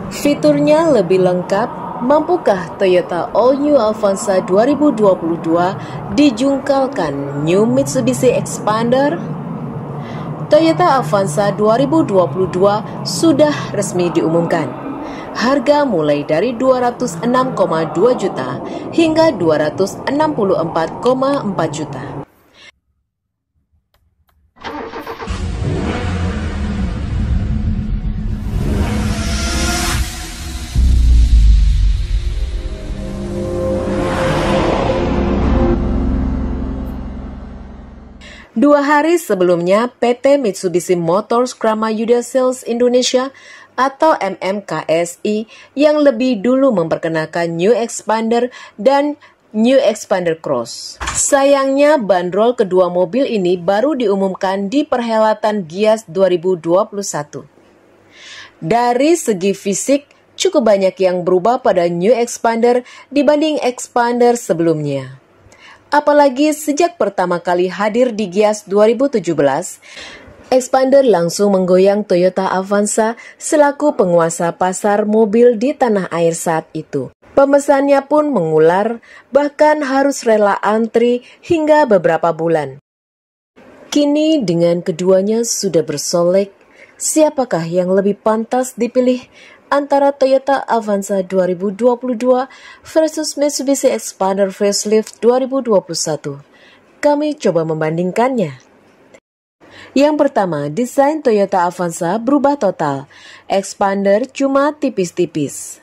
Fiturnya lebih lengkap. Mampukah Toyota All New Avanza 2022 dijungkalkan New Mitsubishi Expander? Toyota Avanza 2022 sudah resmi diumumkan. Harga mulai dari 206,2 juta hingga 264,4 juta. Dua hari sebelumnya, PT Mitsubishi Motors Kramayuda Sales Indonesia atau MMKSI yang lebih dulu memperkenalkan New Expander dan New Expander Cross. Sayangnya, bandrol kedua mobil ini baru diumumkan di perhelatan Gias 2021. Dari segi fisik, cukup banyak yang berubah pada New Expander dibanding Expander sebelumnya. Apalagi sejak pertama kali hadir di Gias 2017, Expander langsung menggoyang Toyota Avanza selaku penguasa pasar mobil di tanah air saat itu. Pemesannya pun mengular, bahkan harus rela antri hingga beberapa bulan. Kini dengan keduanya sudah bersolek, siapakah yang lebih pantas dipilih antara Toyota Avanza 2022 versus Mitsubishi Expander Facelift 2021? Kami coba membandingkannya. Yang pertama, desain Toyota Avanza berubah total. Expander cuma tipis-tipis.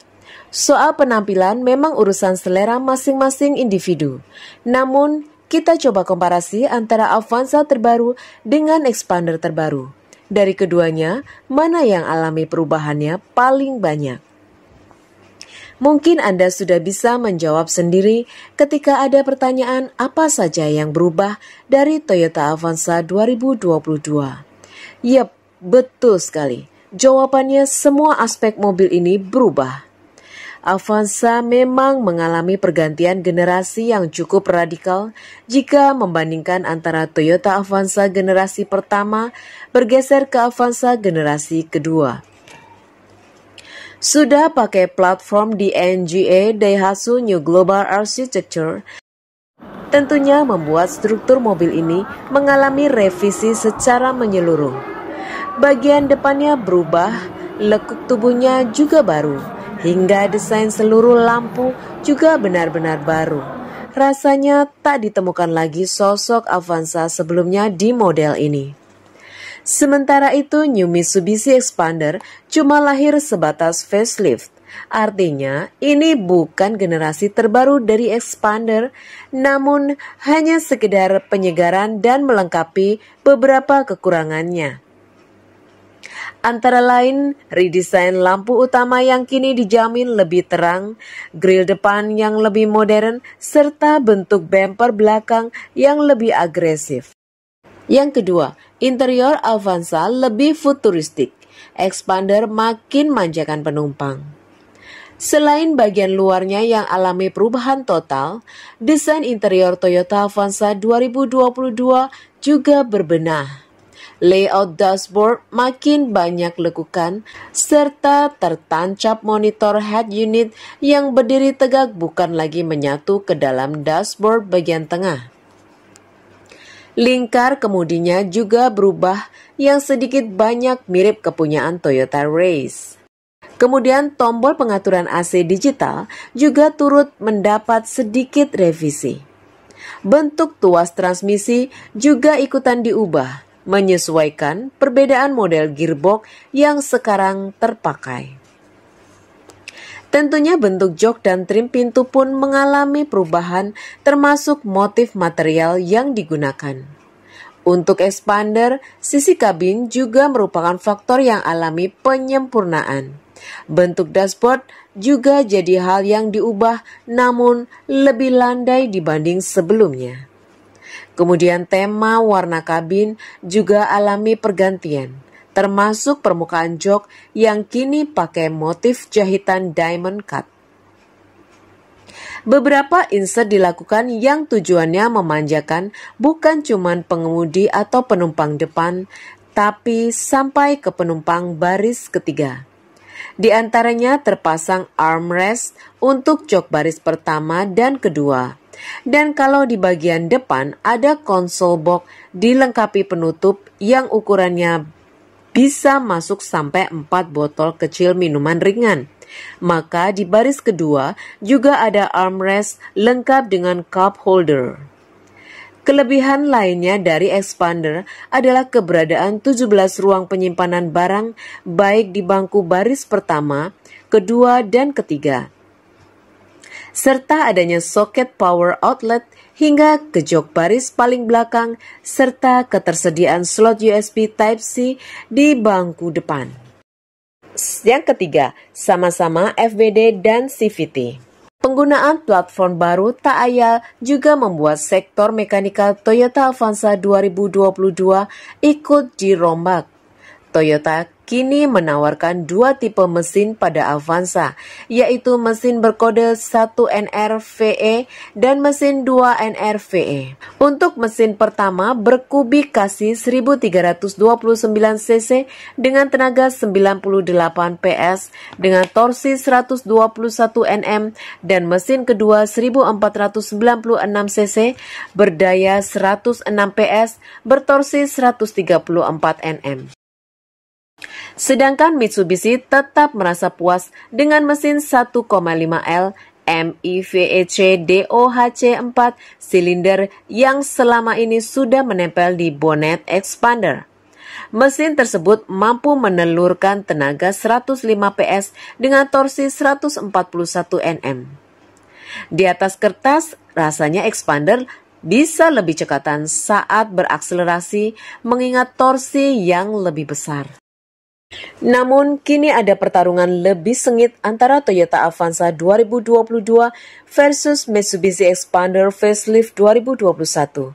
Soal penampilan memang urusan selera masing-masing individu. Namun, kita coba komparasi antara Avanza terbaru dengan Expander terbaru. Dari keduanya, mana yang alami perubahannya paling banyak? Mungkin Anda sudah bisa menjawab sendiri ketika ada pertanyaan apa saja yang berubah dari Toyota Avanza 2022. Yap, betul sekali. Jawabannya semua aspek mobil ini berubah. Avanza memang mengalami pergantian generasi yang cukup radikal jika membandingkan antara Toyota Avanza generasi pertama bergeser ke Avanza generasi kedua. Sudah pakai platform di NGA Daihatsu New Global Architecture, tentunya membuat struktur mobil ini mengalami revisi secara menyeluruh. Bagian depannya berubah, lekuk tubuhnya juga baru, hingga desain seluruh lampu juga benar-benar baru. Rasanya tak ditemukan lagi sosok Avanza sebelumnya di model ini. Sementara itu, New Mitsubishi Expander cuma lahir sebatas facelift. Artinya, ini bukan generasi terbaru dari Expander, namun hanya sekedar penyegaran dan melengkapi beberapa kekurangannya. Antara lain, redesain lampu utama yang kini dijamin lebih terang, grill depan yang lebih modern, serta bentuk bumper belakang yang lebih agresif. Yang kedua, interior Avanza lebih futuristik. Expander makin manjakan penumpang. Selain bagian luarnya yang alami perubahan total, desain interior Toyota Avanza 2022 juga berbenah. Layout dashboard makin banyak lekukan, serta tertancap monitor head unit yang berdiri tegak bukan lagi menyatu ke dalam dashboard bagian tengah. Lingkar kemudinya juga berubah yang sedikit banyak mirip kepunyaan Toyota Race. Kemudian tombol pengaturan AC digital juga turut mendapat sedikit revisi. Bentuk tuas transmisi juga ikutan diubah, menyesuaikan perbedaan model gearbox yang sekarang terpakai. Tentunya bentuk jok dan trim pintu pun mengalami perubahan termasuk motif material yang digunakan. Untuk Expander, sisi kabin juga merupakan faktor yang alami penyempurnaan. Bentuk dashboard juga jadi hal yang diubah namun lebih landai dibanding sebelumnya. Kemudian tema warna kabin juga alami pergantian, termasuk permukaan jok yang kini pakai motif jahitan diamond cut. Beberapa insert dilakukan yang tujuannya memanjakan bukan cuma pengemudi atau penumpang depan, tapi sampai ke penumpang baris ketiga. Di antaranya terpasang armrest untuk jok baris pertama dan kedua. Dan kalau di bagian depan ada konsol box dilengkapi penutup yang ukurannya bisa masuk sampai 4 botol kecil minuman ringan. Maka di baris kedua juga ada armrest lengkap dengan cup holder. Kelebihan lainnya dari expander adalah keberadaan 17 ruang penyimpanan barang baik di bangku baris pertama, kedua, dan ketiga. Serta adanya soket power outlet hingga ke jok baris paling belakang serta ketersediaan slot USB Type-C di bangku depan. Yang ketiga, sama-sama FWD dan CVT. Penggunaan platform baru tak ayal juga membuat sektor mekanikal Toyota Avanza 2022 ikut dirombak. Toyota kini menawarkan 2 tipe mesin pada Avanza, yaitu mesin berkode 1NR-VE dan mesin 2NR-VE. Untuk mesin pertama berkubikasi 1329 cc dengan tenaga 98 PS dengan torsi 121 Nm dan mesin kedua 1496 cc berdaya 106 PS bertorsi 134 Nm. Sedangkan Mitsubishi tetap merasa puas dengan mesin 1,5L MIVEC DOHC 4 silinder yang selama ini sudah menempel di bonet expander. Mesin tersebut mampu menelurkan tenaga 105 PS dengan torsi 141 Nm. Di atas kertas, rasanya expander bisa lebih cekatan saat berakselerasi mengingat torsi yang lebih besar. Namun, kini ada pertarungan lebih sengit antara Toyota Avanza 2022 versus Mitsubishi Expander Facelift 2021.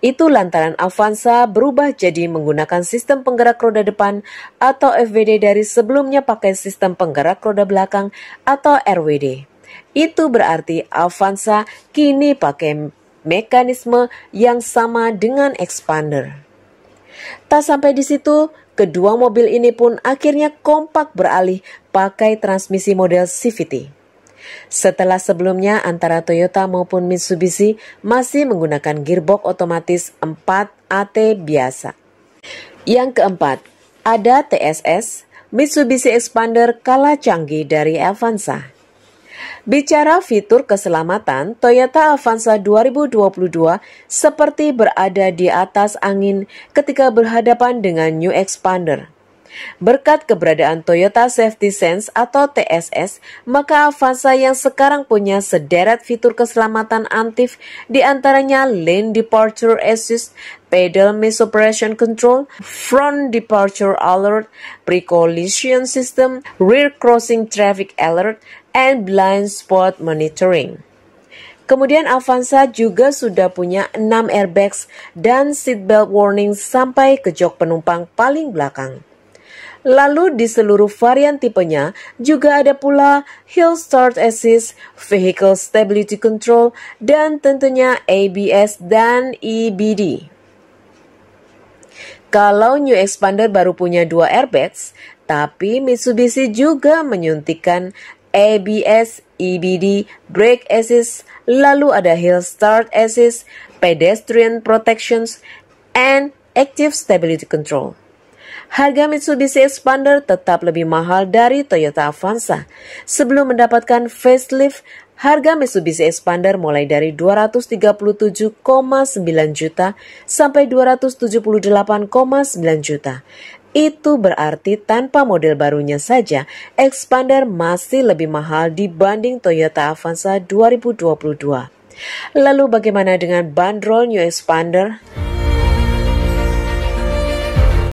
Itu lantaran Avanza berubah jadi menggunakan sistem penggerak roda depan atau FWD dari sebelumnya pakai sistem penggerak roda belakang atau RWD. Itu berarti Avanza kini pakai mekanisme yang sama dengan Expander. Tak sampai di situ, kedua mobil ini pun akhirnya kompak beralih pakai transmisi model CVT. Setelah sebelumnya antara Toyota maupun Mitsubishi masih menggunakan gearbox otomatis 4AT biasa. Yang keempat, ada TSS, Mitsubishi Expander kalah canggih dari Avanza. Bicara fitur keselamatan, Toyota Avanza 2022 seperti berada di atas angin ketika berhadapan dengan New Expander. Berkat keberadaan Toyota Safety Sense atau TSS, maka Avanza yang sekarang punya sederet fitur keselamatan aktif di antaranya Lane Departure Assist, Pedal Misoppression Control, Front Departure Alert, Pre-Collision System, Rear Crossing Traffic Alert, and Blind Spot Monitoring. Kemudian Avanza juga sudah punya 6 airbags dan seatbelt warning sampai ke jok penumpang paling belakang. Lalu di seluruh varian tipenya juga ada pula Hill Start Assist, Vehicle Stability Control, dan tentunya ABS dan EBD. Kalau New Expander baru punya 2 airbags, tapi Mitsubishi juga menyuntikkan ABS, EBD, Brake Assist, lalu ada Hill Start Assist, Pedestrian Protections, and Active Stability Control. Harga Mitsubishi Expander tetap lebih mahal dari Toyota Avanza. Sebelum mendapatkan facelift, harga Mitsubishi Expander mulai dari 237,9 juta sampai 278,9 juta. Itu berarti tanpa model barunya saja, Expander masih lebih mahal dibanding Toyota Avanza 2022. Lalu bagaimana dengan bandrol New Expander?